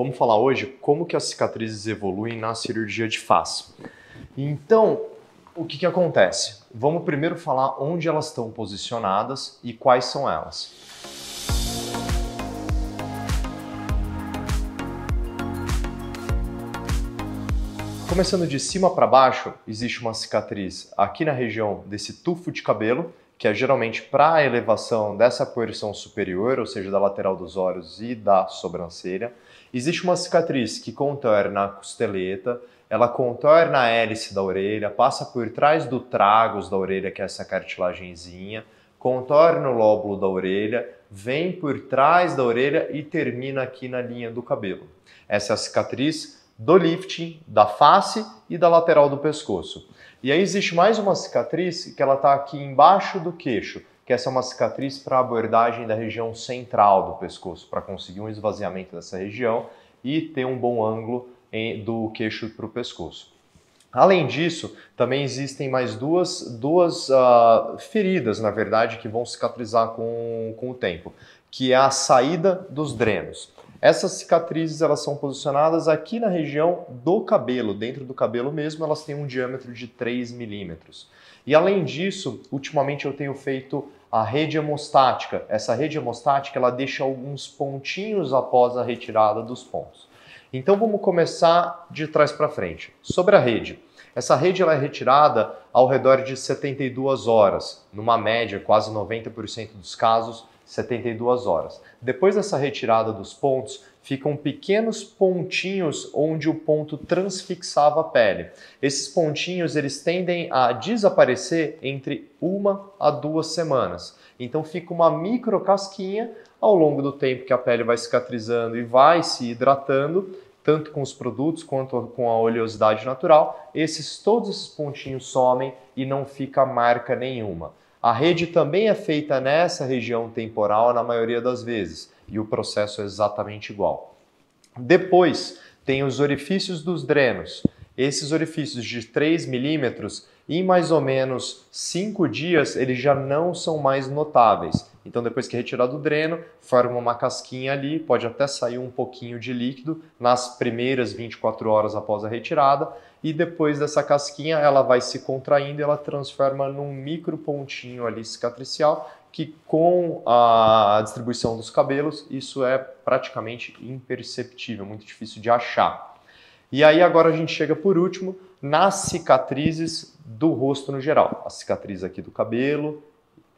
Vamos falar hoje como que as cicatrizes evoluem na cirurgia de face. Então, o que acontece? Vamos primeiro falar onde elas estão posicionadas e quais são elas. Começando de cima para baixo, existe uma cicatriz aqui na região desse tufo de cabelo, que é geralmente para a elevação dessa porção superior, ou seja, da lateral dos olhos e da sobrancelha. Existe uma cicatriz que contorna a costeleta, ela contorna a hélice da orelha, passa por trás do tragus da orelha, que é essa cartilagenzinha, contorna o lóbulo da orelha, vem por trás da orelha e termina aqui na linha do cabelo. Essa é a cicatriz do lifting, da face e da lateral do pescoço. E aí existe mais uma cicatriz que ela está aqui embaixo do queixo, que essa é uma cicatriz para abordagem da região central do pescoço, para conseguir um esvaziamento dessa região e ter um bom ângulo do queixo para o pescoço. Além disso, também existem mais duas feridas, na verdade, que vão cicatrizar com o tempo, que é a saída dos drenos. Essas cicatrizes elas são posicionadas aqui na região do cabelo, dentro do cabelo mesmo, elas têm um diâmetro de 3 milímetros. E além disso, ultimamente eu tenho feito a rede hemostática. Essa rede hemostática ela deixa alguns pontinhos após a retirada dos pontos. Então vamos começar de trás para frente. Sobre a rede. Essa rede ela é retirada ao redor de 72 horas, numa média, quase 90% dos casos, 72 horas. Depois dessa retirada dos pontos, ficam pequenos pontinhos onde o ponto transfixava a pele. Esses pontinhos eles tendem a desaparecer entre 1 a 2 semanas. Então fica uma micro casquinha ao longo do tempo que a pele vai cicatrizando e vai se hidratando, tanto com os produtos quanto com a oleosidade natural, todos esses pontinhos somem e não fica marca nenhuma. A rede também é feita nessa região temporal na maioria das vezes e o processo é exatamente igual. Depois tem os orifícios dos drenos. Esses orifícios de 3 milímetros, em mais ou menos 5 dias, eles já não são mais notáveis. Então depois que é retirado o dreno, forma uma casquinha ali, pode até sair um pouquinho de líquido nas primeiras 24 horas após a retirada, e depois dessa casquinha ela vai se contraindo e ela transforma num micro pontinho ali cicatricial, que com a distribuição dos cabelos isso é praticamente imperceptível, muito difícil de achar. E aí agora a gente chega por último nas cicatrizes do rosto no geral. A cicatriz aqui do cabelo,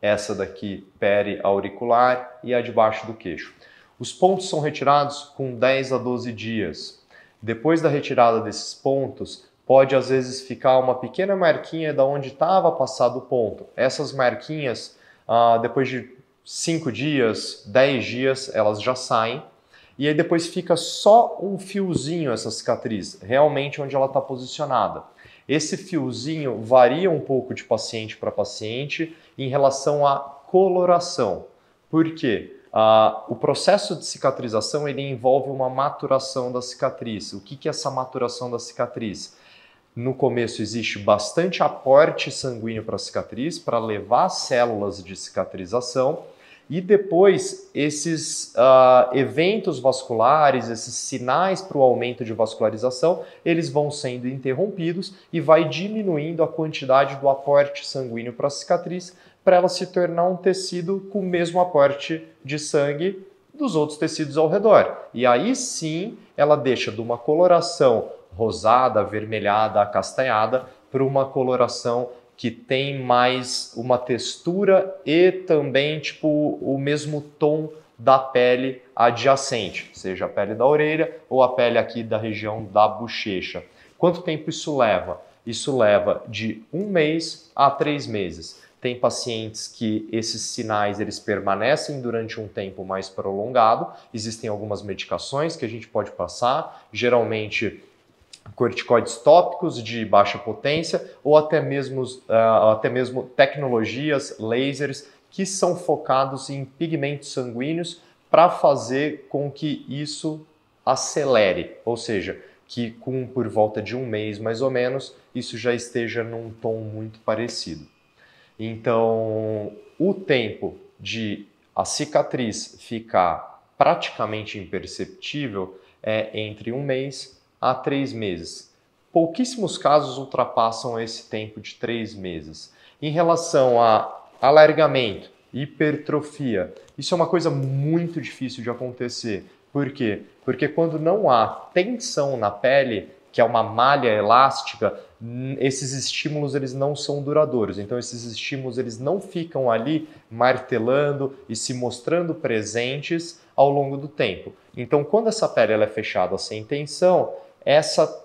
essa daqui periauricular e a de baixo do queixo. Os pontos são retirados com 10 a 12 dias. Depois da retirada desses pontos, pode às vezes ficar uma pequena marquinha da onde estava passado o ponto. Essas marquinhas, depois de 5 dias, 10 dias, elas já saem. E aí depois fica só um fiozinho essa cicatriz, realmente onde ela está posicionada. Esse fiozinho varia um pouco de paciente para paciente em relação à coloração. Por quê? O processo de cicatrização ele envolve uma maturação da cicatriz. O que é essa maturação da cicatriz? No começo existe bastante aporte sanguíneo para a cicatriz, para levar células de cicatrização, e depois esses eventos vasculares, esses sinais para o aumento de vascularização, eles vão sendo interrompidos e vai diminuindo a quantidade do aporte sanguíneo para a cicatriz, para ela se tornar um tecido com o mesmo aporte de sangue dos outros tecidos ao redor. E aí sim ela deixa de uma coloração rosada, avermelhada, acastanhada, para uma coloração que tem mais uma textura e também tipo o mesmo tom da pele adjacente, seja a pele da orelha ou a pele aqui da região da bochecha. Quanto tempo isso leva? Isso leva de 1 mês a 3 meses. Tem pacientes que esses sinais eles permanecem durante um tempo mais prolongado. Existem algumas medicações que a gente pode passar, geralmente corticoides tópicos de baixa potência ou até mesmo tecnologias, lasers, que são focados em pigmentos sanguíneos para fazer com que isso acelere, ou seja, que por volta de 1 mês mais ou menos, isso já esteja num tom muito parecido. Então, o tempo de a cicatriz ficar praticamente imperceptível é entre 1 mês a 3 meses. Pouquíssimos casos ultrapassam esse tempo de 3 meses. Em relação a alargamento, hipertrofia, isso é uma coisa muito difícil de acontecer. Por quê? Porque quando não há tensão na pele, que é uma malha elástica, esses estímulos eles não são duradouros. Então esses estímulos eles não ficam ali martelando e se mostrando presentes ao longo do tempo. Então quando essa pele ela é fechada sem tensão, essa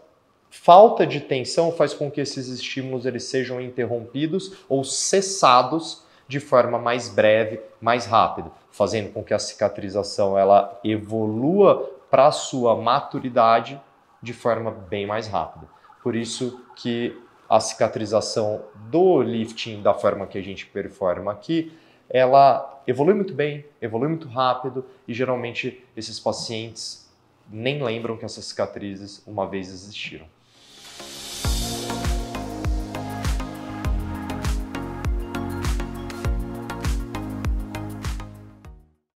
falta de tensão faz com que esses estímulos eles sejam interrompidos ou cessados de forma mais breve, mais rápida, fazendo com que a cicatrização ela evolua para a sua maturidade de forma bem mais rápida. Por isso que a cicatrização do lifting, da forma que a gente performa aqui, ela evolui muito bem, evolui muito rápido e geralmente esses pacientes nem lembram que essas cicatrizes uma vez existiram.